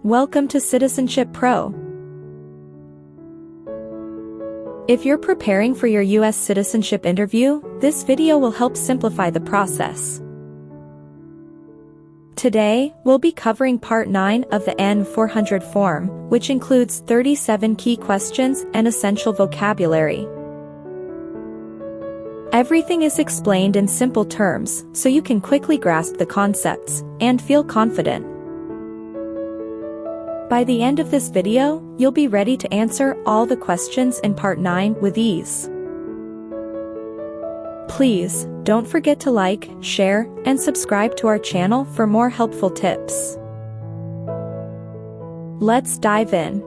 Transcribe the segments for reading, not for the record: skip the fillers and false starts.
Welcome to Citizenship Pro. If you're preparing for your US citizenship interview, this video will help simplify the process. Today, we'll be covering Part 9 of the N400 form, which includes 37 key questions and essential vocabulary. Everything is explained in simple terms, so you can quickly grasp the concepts and feel confident. By the end of this video, you'll be ready to answer all the questions in Part 9 with ease. Please, don't forget to like, share, and subscribe to our channel for more helpful tips. Let's dive in.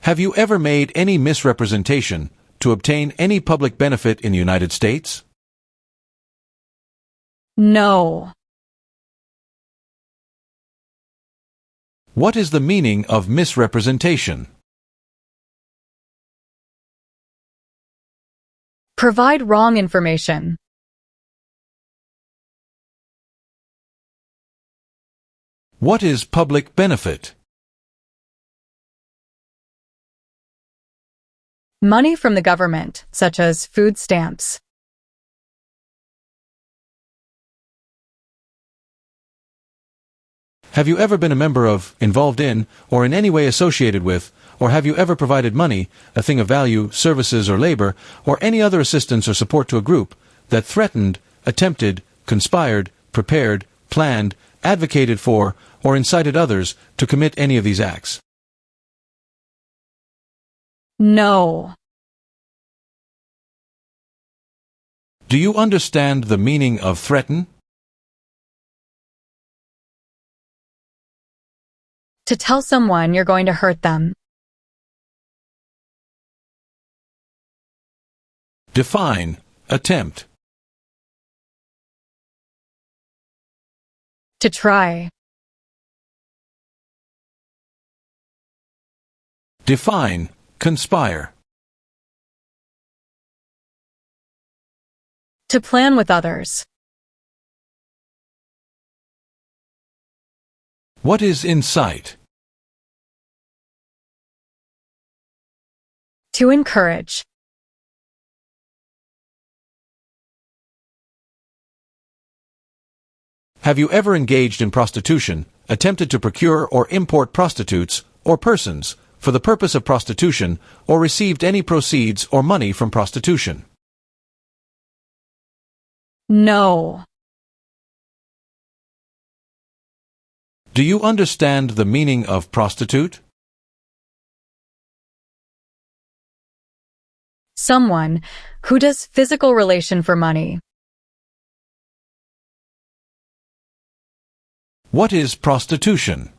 Have you ever made any misrepresentation to obtain any public benefit in the United States? No. What is the meaning of misrepresentation? Provide wrong information. What is public benefit? Money from the government, such as food stamps. Have you ever been a member of, involved in, or in any way associated with, or have you ever provided money, a thing of value, services or labor, or any other assistance or support to a group that threatened, attempted, conspired, prepared, planned, advocated for, or incited others to commit any of these acts? No. Do you understand the meaning of threaten? To tell someone you're going to hurt them. Define, attempt. To try. Define, conspire. To plan with others. What is incite? To encourage. Have you ever engaged in prostitution, attempted to procure or import prostitutes, or persons, for the purpose of prostitution, or received any proceeds or money from prostitution? No. Do you understand the meaning of prostitute? Someone who does physical relation for money. What is prostitution?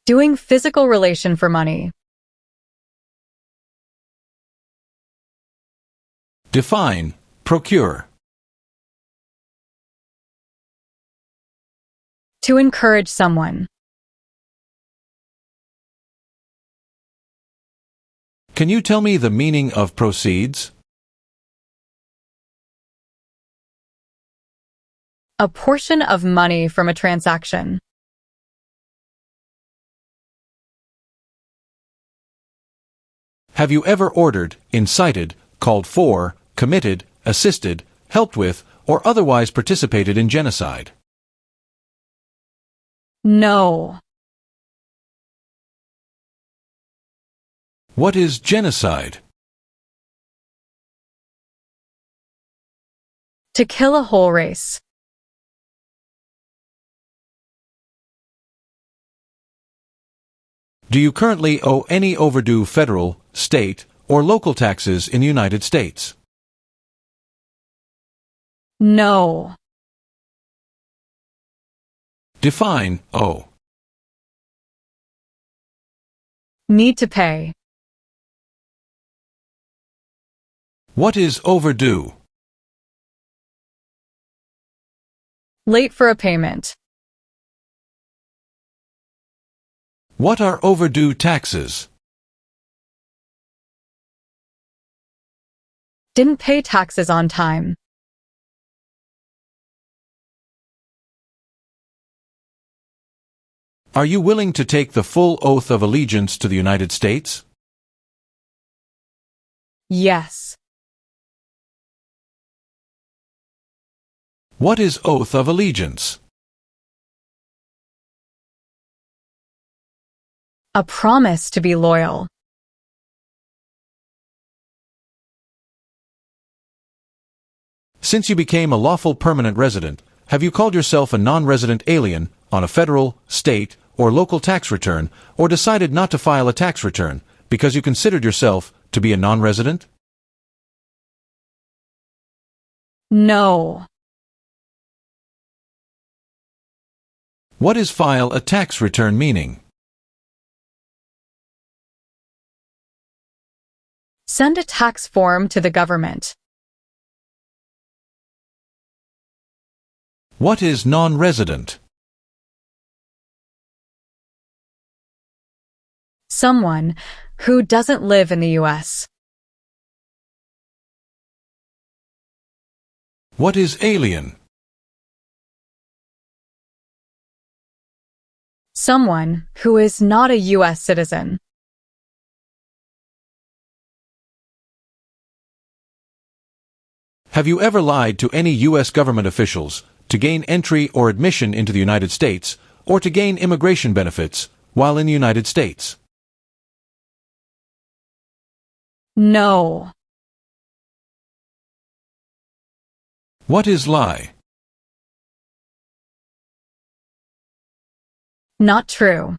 Doing physical relation for money. Define, procure. To encourage someone. Can you tell me the meaning of proceeds? A portion of money from a transaction. Have you ever ordered, incited, called for, committed, assisted, helped with, or otherwise participated in genocide? No. What is genocide? To kill a whole race. Do you currently owe any overdue federal, state, or local taxes in the United States? No. Define, owe. Need to pay. What is overdue? Late for a payment. What are overdue taxes? Didn't pay taxes on time. Are you willing to take the full oath of allegiance to the United States? Yes. What is oath of allegiance? A promise to be loyal. Since you became a lawful permanent resident, have you called yourself a non-resident alien on a federal, state, or local tax return, or decided not to file a tax return because you considered yourself to be a non-resident? No. What is file a tax return meaning? Send a tax form to the government. What is non-resident? Someone who doesn't live in the U.S. What is alien? Someone who is not a U.S. citizen. Have you ever lied to any U.S. government officials to gain entry or admission into the United States, or to gain immigration benefits while in the United States? No. What is lie? Not true.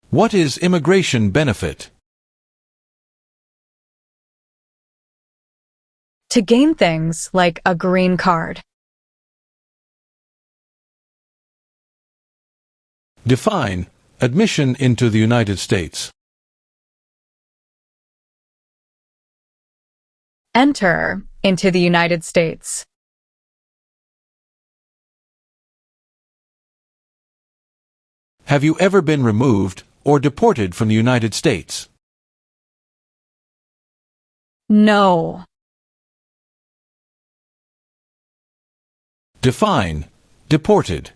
What is immigration benefit? To gain things like a green card. Define admission into the United States. Enter into the United States. Have you ever been removed or deported from the United States? No. Define deported.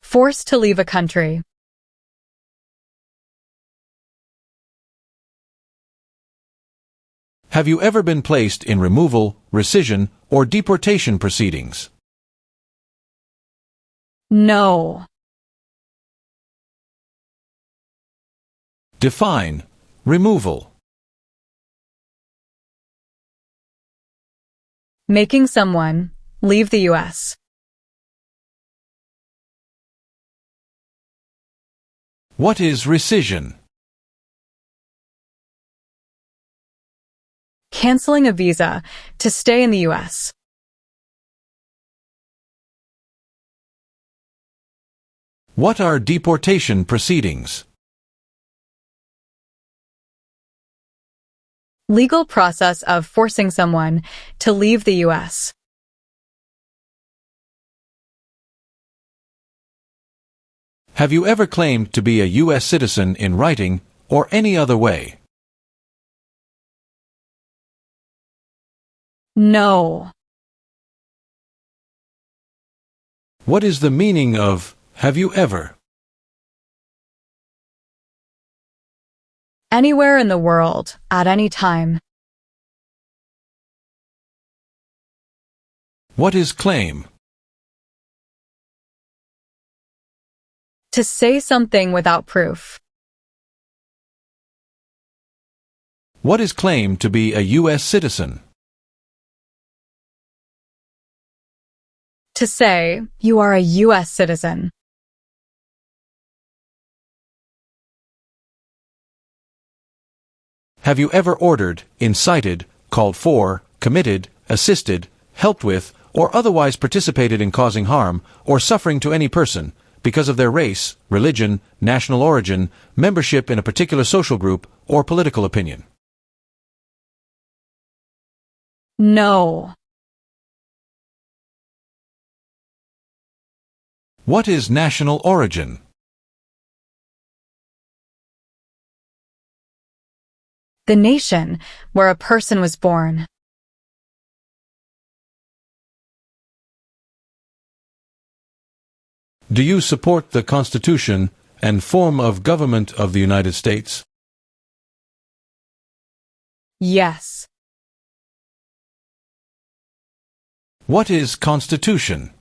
Forced to leave a country. Have you ever been placed in removal, rescission, or deportation proceedings? No. Define removal. Making someone leave the U.S. What is rescission? Canceling a visa to stay in the U.S. What are deportation proceedings? Legal process of forcing someone to leave the U.S. Have you ever claimed to be a U.S. citizen in writing or any other way? No. What is the meaning of have you ever? Anywhere in the world, at any time. What is claim? To say something without proof. What is claimed to be a U.S. citizen? To say you are a U.S. citizen. Have you ever ordered, incited, called for, committed, assisted, helped with, or otherwise participated in causing harm or suffering to any person because of their race, religion, national origin, membership in a particular social group, or political opinion? No. What is national origin? The nation where a person was born. Do you support the Constitution and form of government of the United States? Yes. What is Constitution?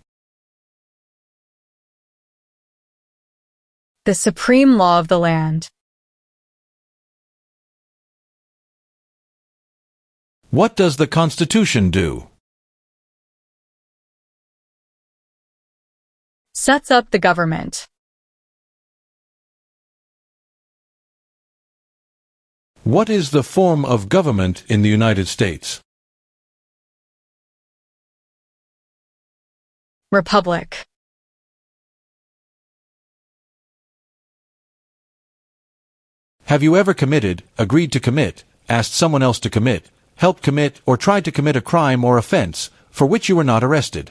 The supreme law of the land. What does the Constitution do? Sets up the government. What is the form of government in the United States? Republic. Have you ever committed, agreed to commit, asked someone else to commit, helped commit, or tried to commit a crime or offense for which you were not arrested?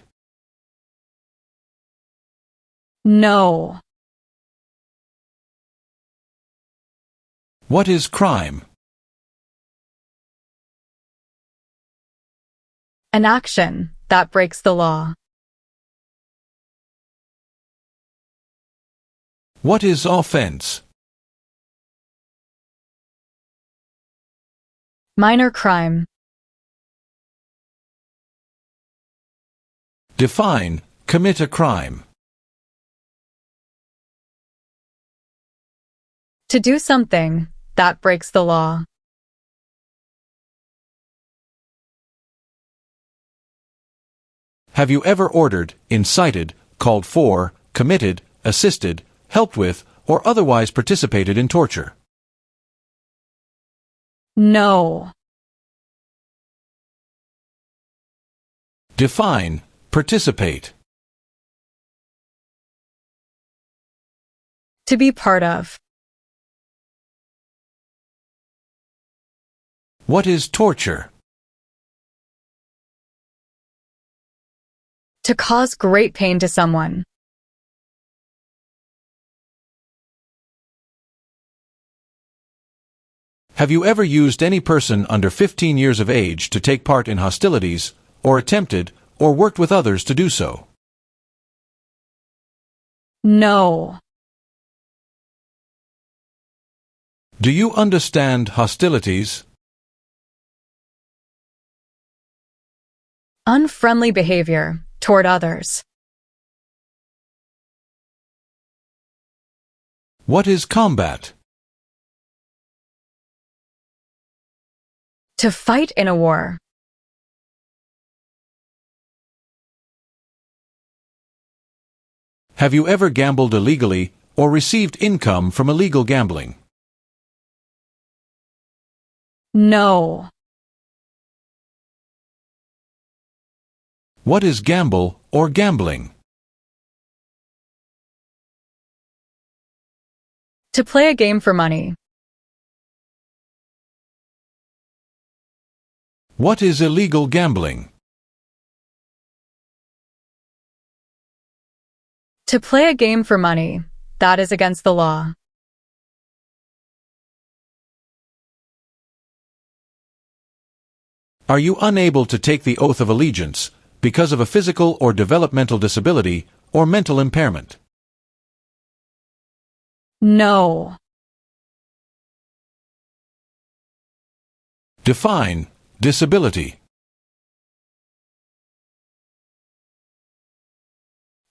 No. What is crime? An action that breaks the law. What is offense? Minor crime. Define, commit a crime. To do something that breaks the law. Have you ever ordered, incited, called for, committed, assisted, helped with, or otherwise participated in torture? No. Define, participate. To be part of. What is torture? To cause great pain to someone. Have you ever used any person under 15 years of age to take part in hostilities, or attempted, or worked with others to do so? No. Do you understand hostilities? Unfriendly behavior toward others. What is combat? To fight in a war. Have you ever gambled illegally or received income from illegal gambling? No. What is gamble or gambling? To play a game for money. What is illegal gambling? To play a game for money that is against the law. Are you unable to take the oath of allegiance because of a physical or developmental disability or mental impairment? No. Define disability.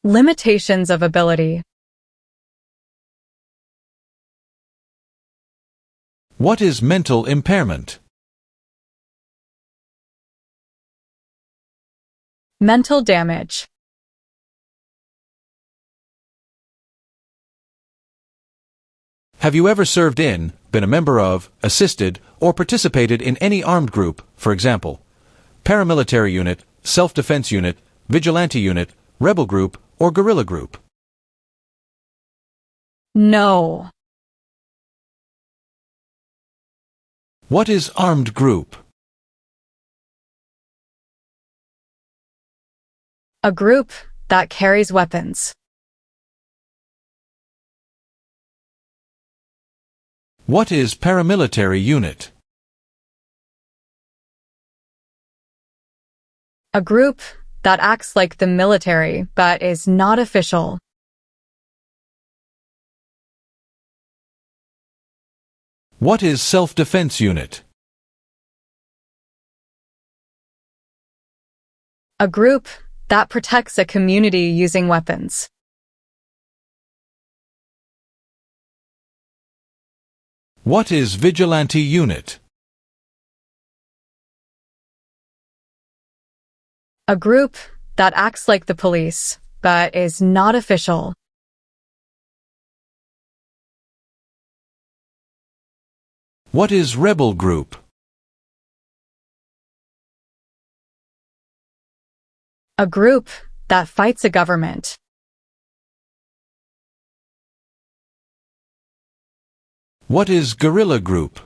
Limitations of ability. What is mental impairment? Mental damage. Have you ever served in, been a member of, assisted, or participated in any armed group, for example, paramilitary unit, self-defense unit, vigilante unit, rebel group, or guerrilla group? No. What is armed group? A group that carries weapons. What is paramilitary unit? A group that acts like the military but is not official. What is self-defense unit? A group that protects a community using weapons. What is vigilante unit? A group that acts like the police, but is not official. What is rebel group? A group that fights a government. What is guerrilla group?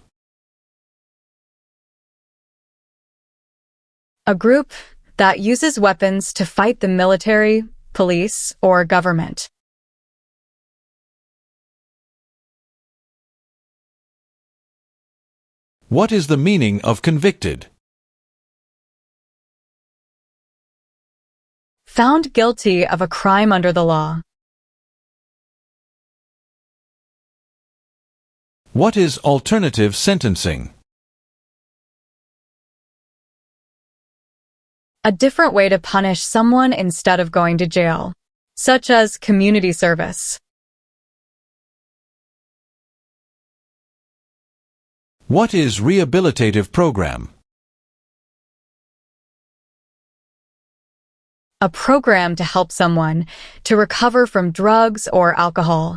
A group that uses weapons to fight the military, police, or government. What is the meaning of convicted? Found guilty of a crime under the law. What is alternative sentencing? A different way to punish someone instead of going to jail, such as community service. What is rehabilitative program? A program to help someone to recover from drugs or alcohol.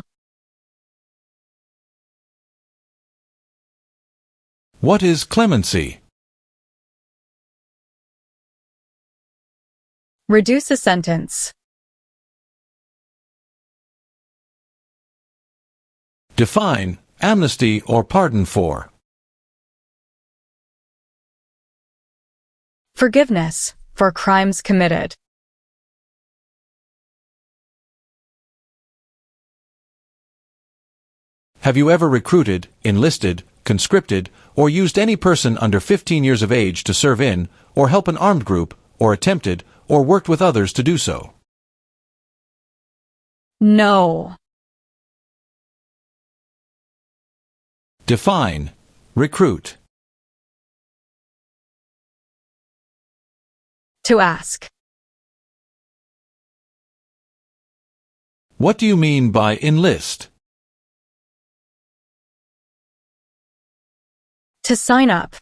What is clemency? Reduce a sentence. Define amnesty or pardon for. Forgiveness for crimes committed. Have you ever recruited, enlisted, conscripted, or used any person under 15 years of age to serve in, or help an armed group, or attempted, or worked with others to do so? No. Define recruit. To ask. What do you mean by enlist? To sign up.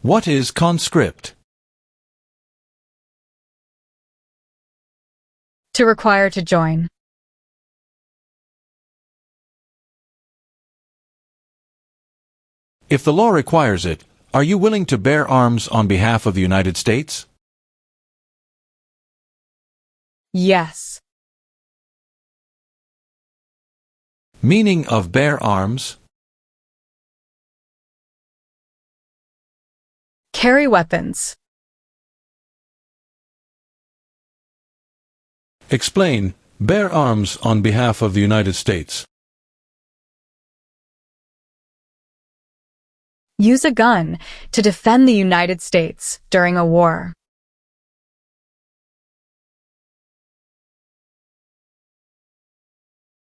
What is conscript? To require to join. If the law requires it, are you willing to bear arms on behalf of the United States? Yes. Meaning of bear arms? Carry weapons. Explain bear arms on behalf of the United States. Use a gun to defend the United States during a war.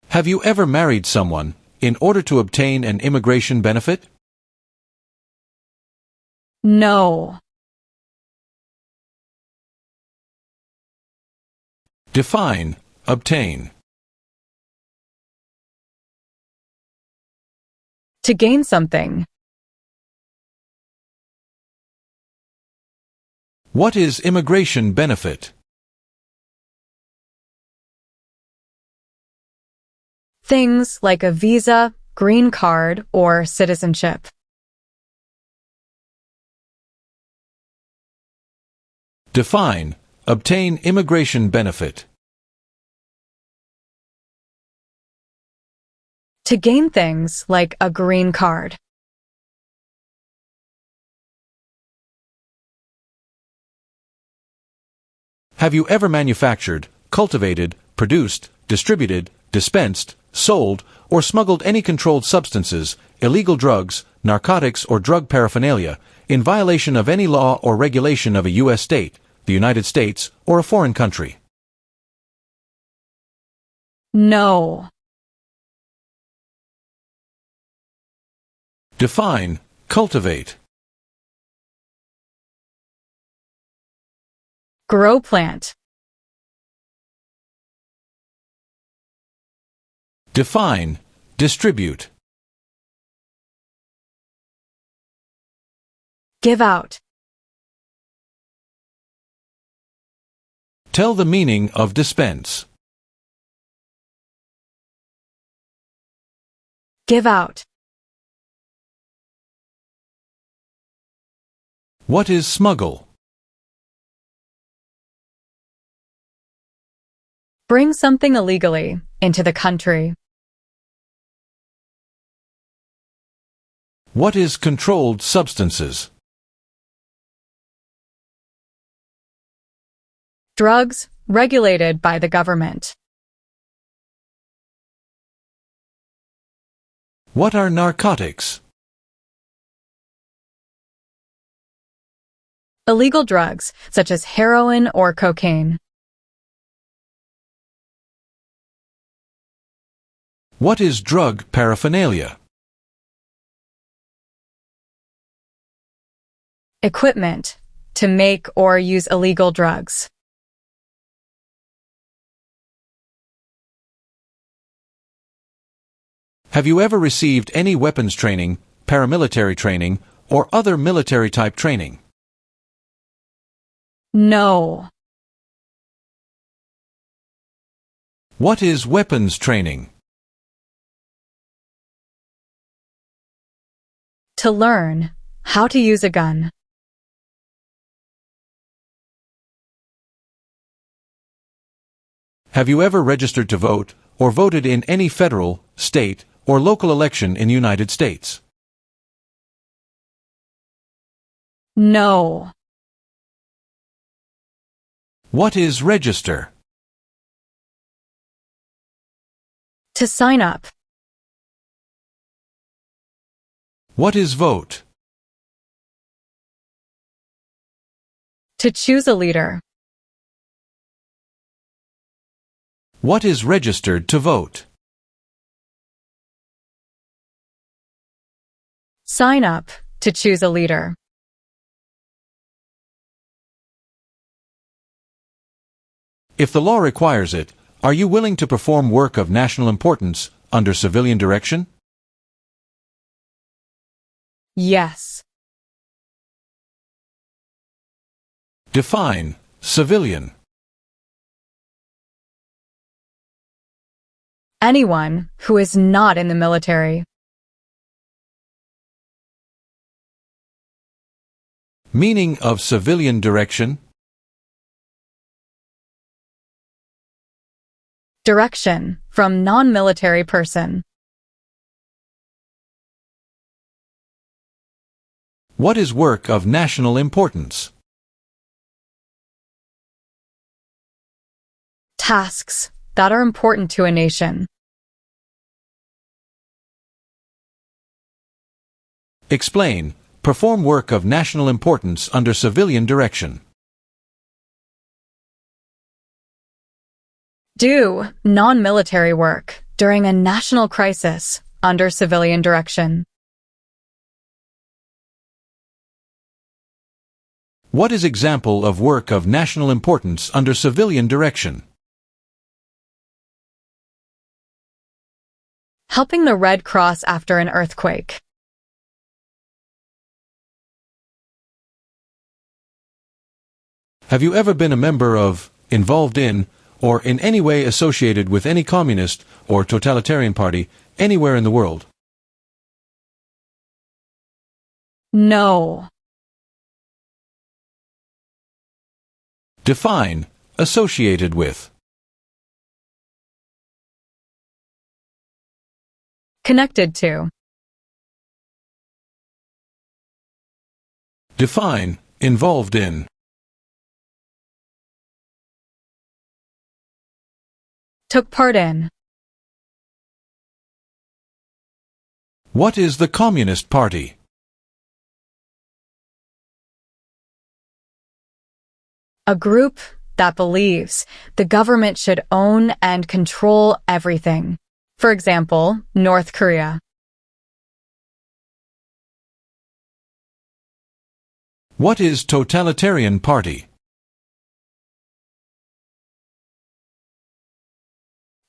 Have you ever married someone in order to obtain an immigration benefit? No. Define obtain. To gain something. What is immigration benefit? Things like a visa, green card, or citizenship. Define obtain immigration benefit. To gain things like a green card. Have you ever manufactured, cultivated, produced, distributed, dispensed, sold, or smuggled any controlled substances, illegal drugs, narcotics, or drug paraphernalia in violation of any law or regulation of a U.S. state, the United States, or a foreign country? No. Define, cultivate. Grow plant. Define, distribute. Give out. Tell the meaning of dispense. Give out. What is smuggle? Bring something illegally into the country. What is controlled substances? Drugs regulated by the government. What are narcotics? Illegal drugs, such as heroin or cocaine. What is drug paraphernalia? Equipment to make or use illegal drugs. Have you ever received any weapons training, paramilitary training, or other military-type training? No. What is weapons training? To learn how to use a gun. Have you ever registered to vote or voted in any federal, state, or local election in the United States? No. What is register? To sign up. What is vote? To choose a leader. What is registered to vote? Sign up to choose a leader. If the law requires it, are you willing to perform work of national importance under civilian direction? Yes. Define, civilian. Anyone who is not in the military. Meaning of civilian direction? Direction from non-military person. What is work of national importance? Tasks that are important to a nation. Explain. Perform work of national importance under civilian direction. Do non-military work during a national crisis under civilian direction. What is example of work of national importance under civilian direction? Helping the Red Cross after an earthquake. Have you ever been a member of, involved in, or in any way associated with any communist or totalitarian party anywhere in the world? No. Define, associated with. Connected to. Define, involved in. Took part in. What is the Communist Party? A group that believes the government should own and control everything. For example, North Korea. What is totalitarian party?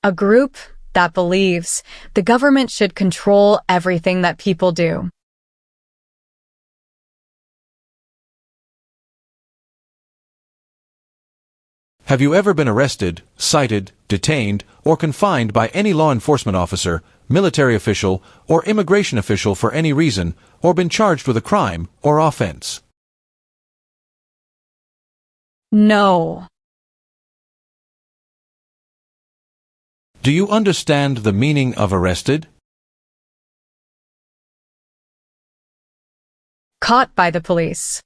A group that believes the government should control everything that people do. Have you ever been arrested, cited, detained, or confined by any law enforcement officer, military official, or immigration official for any reason, or been charged with a crime or offense? No. Do you understand the meaning of arrested? Caught by the police.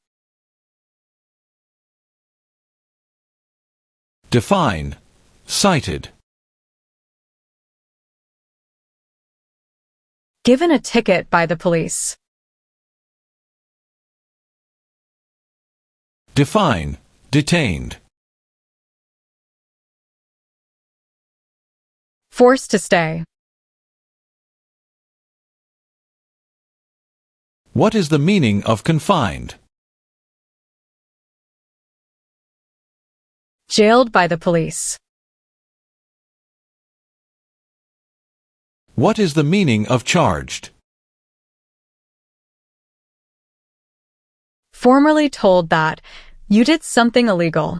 Define. Cited. Given a ticket by the police. Define. Detained. Forced to stay. What is the meaning of confined? Jailed by the police. What is the meaning of charged? Formerly told that you did something illegal.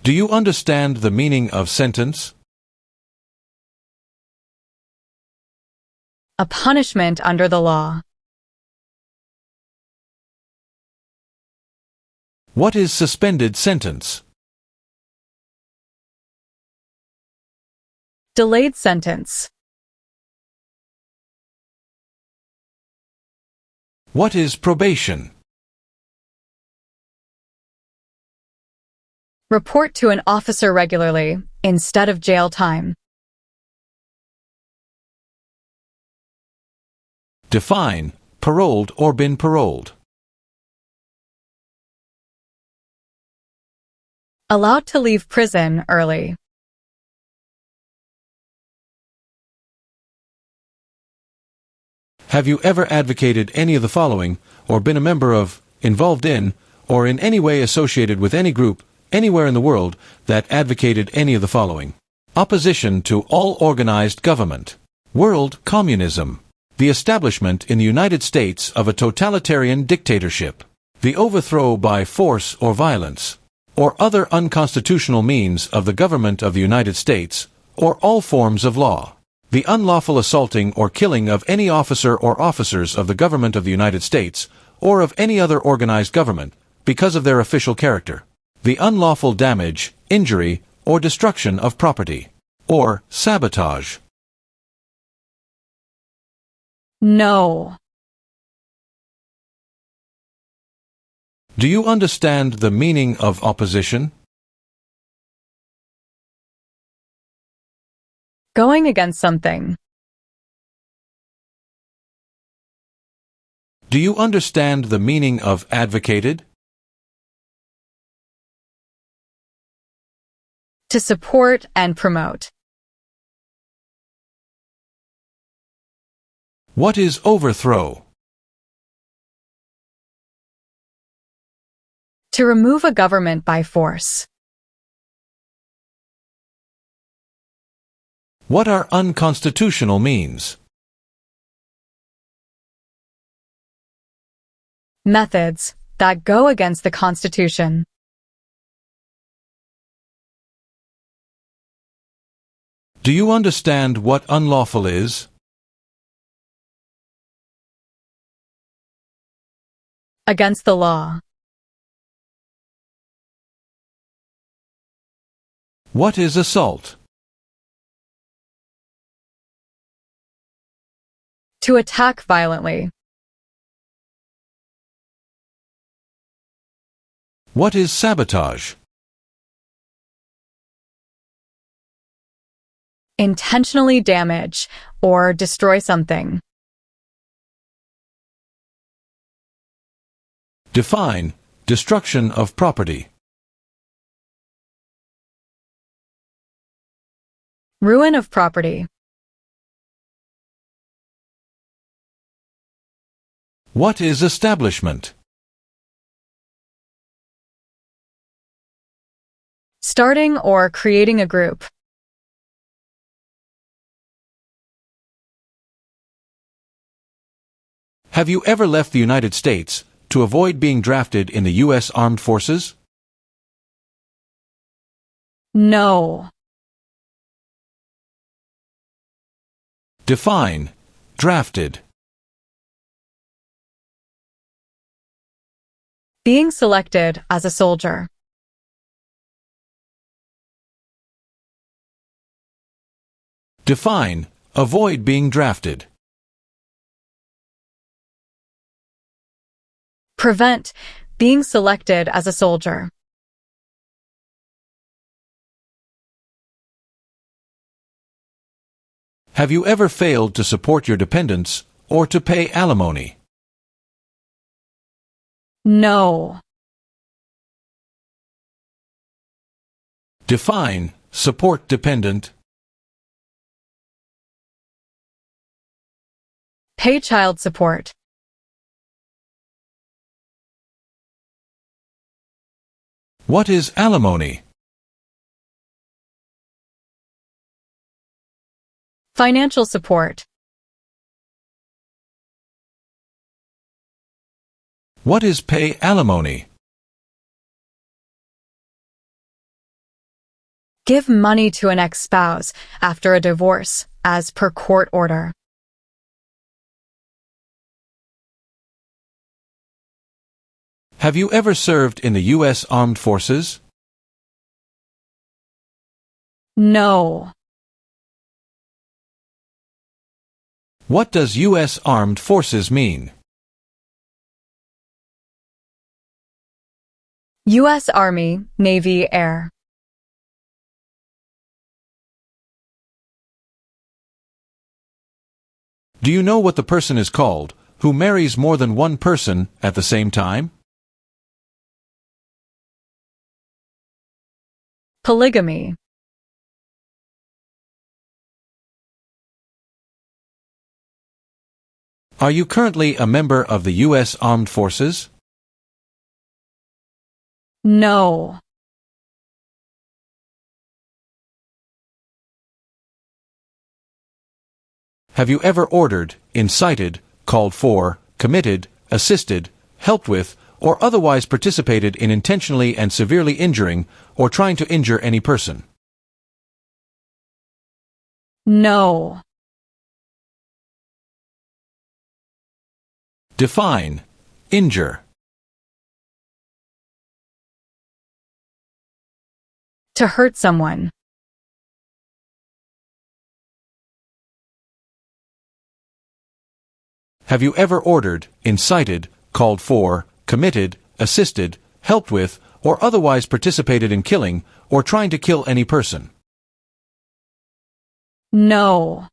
Do you understand the meaning of sentence? A punishment under the law. What is suspended sentence? Delayed sentence. What is probation? Report to an officer regularly, instead of jail time. Define. Paroled or been paroled. Allowed to leave prison early. Have you ever advocated any of the following, or been a member of, involved in, or in any way associated with any group, anywhere in the world, that advocated any of the following? Opposition to all organized government. World communism. The establishment in the United States of a totalitarian dictatorship. The overthrow by force or violence, or other unconstitutional means of the government of the United States, or all forms of law. The unlawful assaulting or killing of any officer or officers of the government of the United States, or of any other organized government, because of their official character. The unlawful damage, injury, or destruction of property. Or sabotage. No. Do you understand the meaning of opposition? Going against something. Do you understand the meaning of advocated? To support and promote. What is overthrow? To remove a government by force. What are unconstitutional means? Methods that go against the Constitution. Do you understand what unlawful is? Against the law. What is assault? To attack violently. What is sabotage? Intentionally damage or destroy something. Define. Destruction of property. Ruin of property. What is establishment? Starting or creating a group. Have you ever left the United States to avoid being drafted in the U.S. Armed Forces? No. Define drafted. Being selected as a soldier. Define avoid being drafted. Prevent being selected as a soldier. Have you ever failed to support your dependents or to pay alimony? No. Define support dependent. Pay child support. What is alimony? Financial support. What is pay alimony? Give money to an ex-spouse after a divorce, as per court order. Have you ever served in the U.S. Armed Forces? No. What does U.S. Armed Forces mean? U.S. Army, Navy, Air. Do you know what the person is called who marries more than one person at the same time? Polygamy. Are you currently a member of the U.S. Armed Forces? No. Have you ever ordered, incited, called for, committed, assisted, helped with, or otherwise participated in intentionally and severely injuring or trying to injure any person? No. Define injure. To hurt someone. Have you ever ordered, incited, called for, committed, assisted, helped with, or otherwise participated in killing or trying to kill any person? No.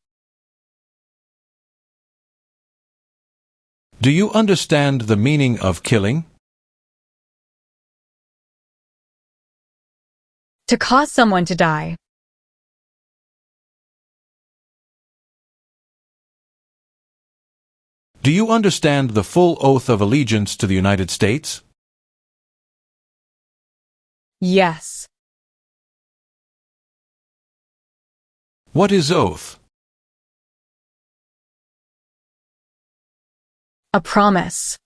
Do you understand the meaning of killing? To cause someone to die. Do you understand the full oath of allegiance to the United States? Yes. What is oath? A promise.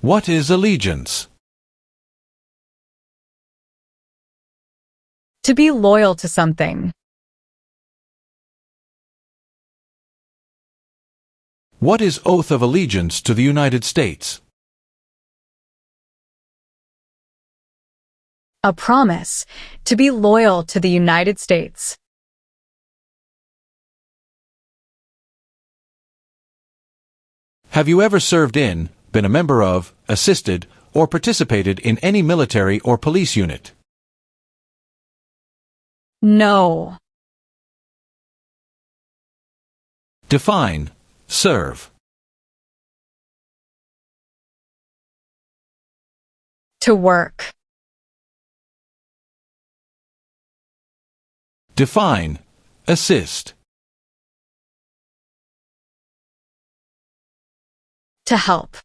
What is allegiance? To be loyal to something. What is oath of allegiance to the United States? A promise to be loyal to the United States. Have you ever served in, been a member of, assisted, or participated in any military or police unit? No. Define serve. To work. Define assist. To help.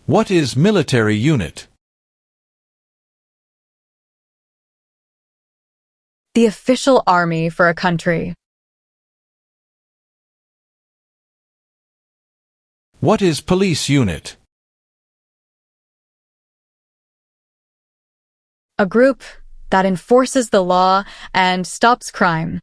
What is military unit? The official army for a country. What is police unit? A group that enforces the law and stops crime.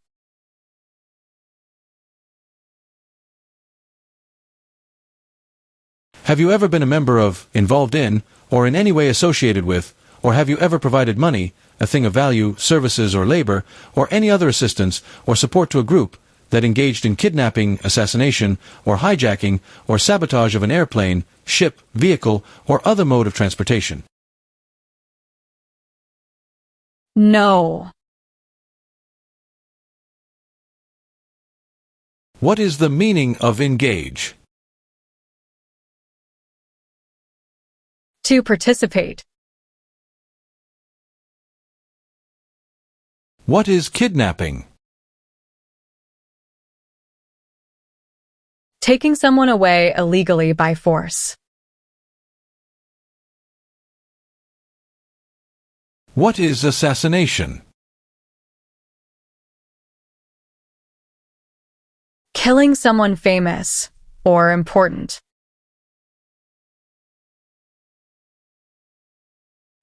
Have you ever been a member of, involved in, or in any way associated with, or have you ever provided money, a thing of value, services or labor, or any other assistance or support to a group that engaged in kidnapping, assassination, or hijacking, or sabotage of an airplane, ship, vehicle, or other mode of transportation? No. What is the meaning of engage? To participate. What is kidnapping? Taking someone away illegally by force. What is assassination? Killing someone famous or important.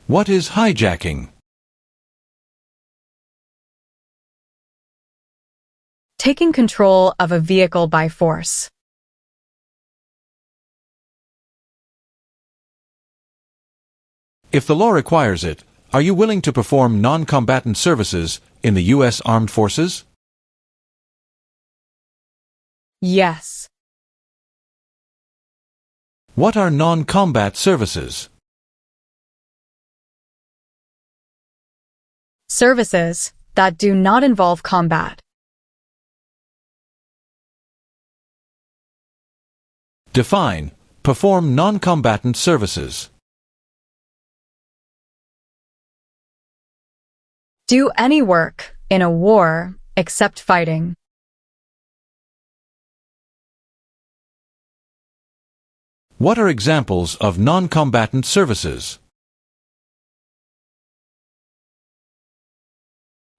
What is hijacking? Taking control of a vehicle by force. If the law requires it, are you willing to perform non-combatant services in the U.S. Armed Forces? Yes. What are non-combat services? Services that do not involve combat. Define. Perform non-combatant services. Do any work in a war except fighting. What are examples of non-combatant services?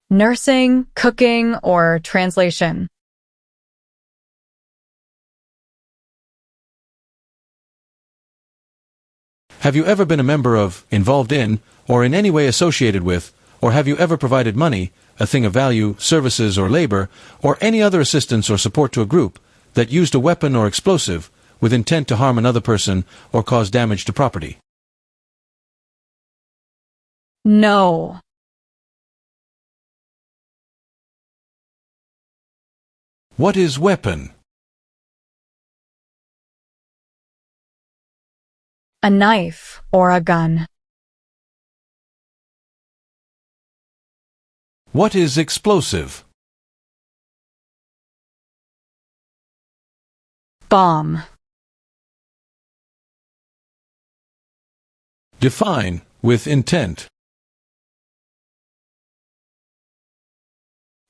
Nursing, cooking, or translation. Have you ever been a member of, involved in, or in any way associated with, or have you ever provided money, a thing of value, services or labor, or any other assistance or support to a group that used a weapon or explosive with intent to harm another person or cause damage to property? No. What is weapon? A knife or a gun. What is explosive? Bomb. Define. With intent.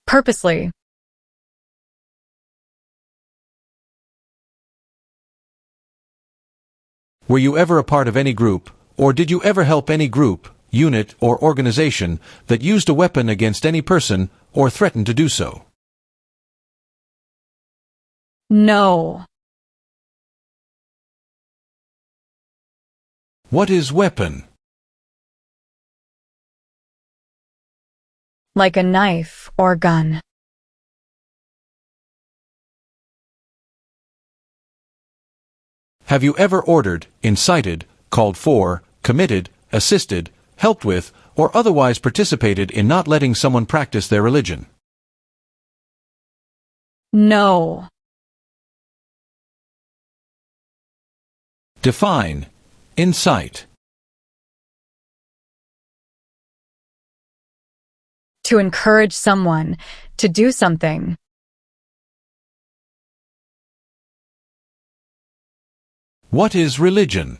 Purposely. Were you ever a part of any group, or did you ever help any group, unit, or organization that used a weapon against any person or threatened to do so? No. What is weapon? Like a knife or gun. Have you ever ordered, incited, called for, committed, assisted, helped with, or otherwise participated in not letting someone practice their religion? No. Define. Incite. To encourage someone to do something. What is religion?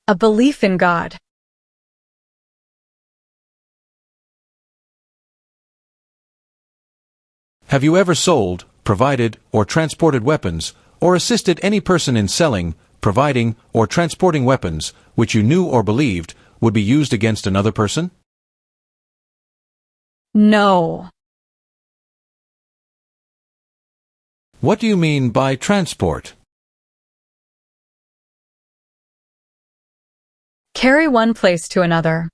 A belief in God. Have you ever sold, provided, or transported weapons, or assisted any person in selling, providing, or transporting weapons which you knew or believed would be used against another person? No. What do you mean by transport? Carry one place to another.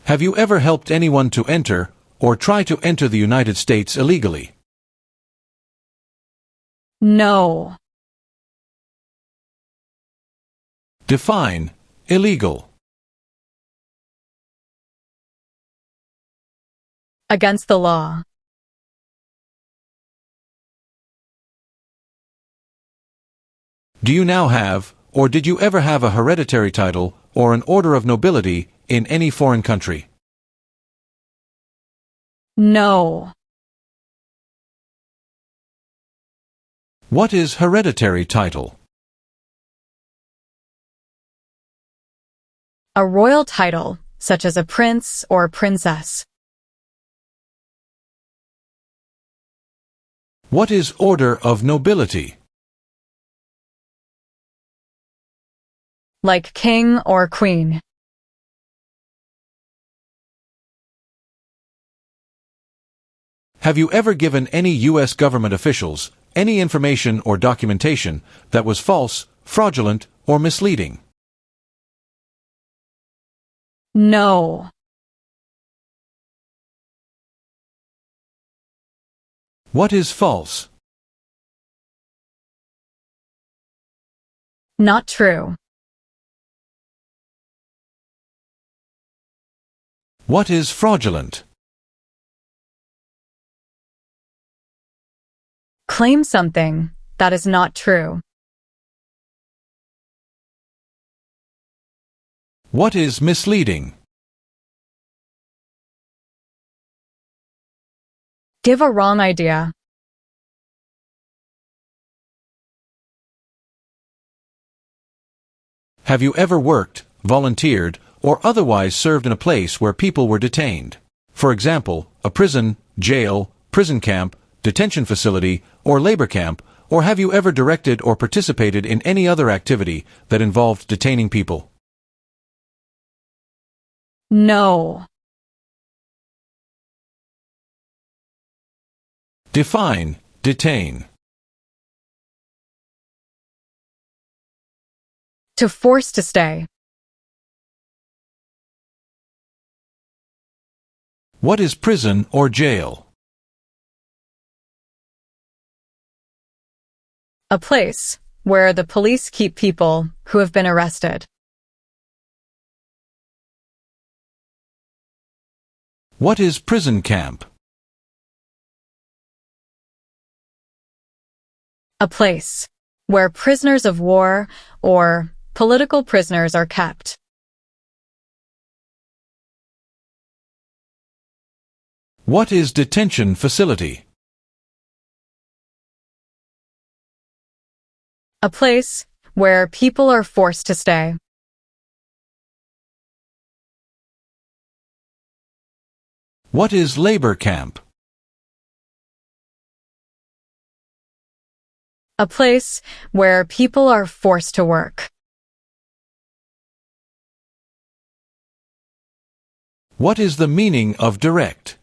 Have you ever helped anyone to enter, or try to enter the United States illegally? No. Define illegal. Against the law. Do you now have, or did you ever have a hereditary title or an order of nobility in any foreign country? No. What is hereditary title? A royal title, such as a prince or princess. What is order of nobility? Like king or queen. Have you ever given any U.S. government officials any information or documentation that was false, fraudulent, or misleading? No. What is false? Not true. What is fraudulent? Claim something that is not true. What is misleading? Give a wrong idea. Have you ever worked, volunteered, or otherwise served in a place where people were detained? For example, a prison, jail, prison camp, detention facility, or labor camp, or have you ever directed or participated in any other activity that involved detaining people? No. Define detain. To force to stay. What is prison or jail? A place where the police keep people who have been arrested. What is prison camp? A place where prisoners of war or political prisoners are kept. What is detention facility? A place where people are forced to stay. What is labor camp? A place where people are forced to work. What is the meaning of direct?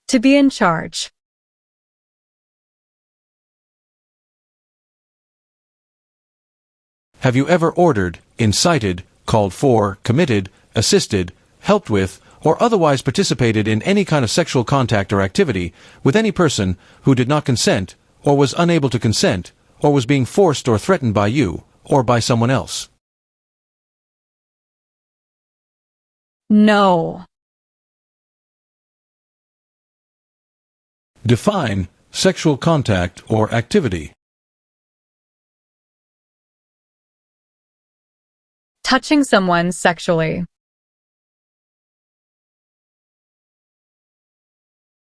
To be in charge. Have you ever ordered, incited, called for, committed, assisted, helped with, or otherwise participated in any kind of sexual contact or activity with any person who did not consent, or was unable to consent, or was being forced or threatened by you, or by someone else? No. Define sexual contact or activity. Touching someone sexually.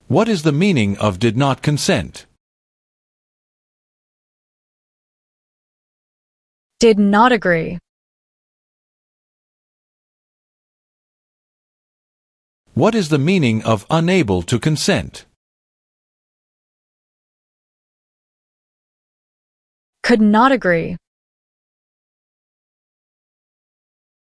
What is the meaning of did not consent? Did not agree. What is the meaning of unable to consent? Could not agree.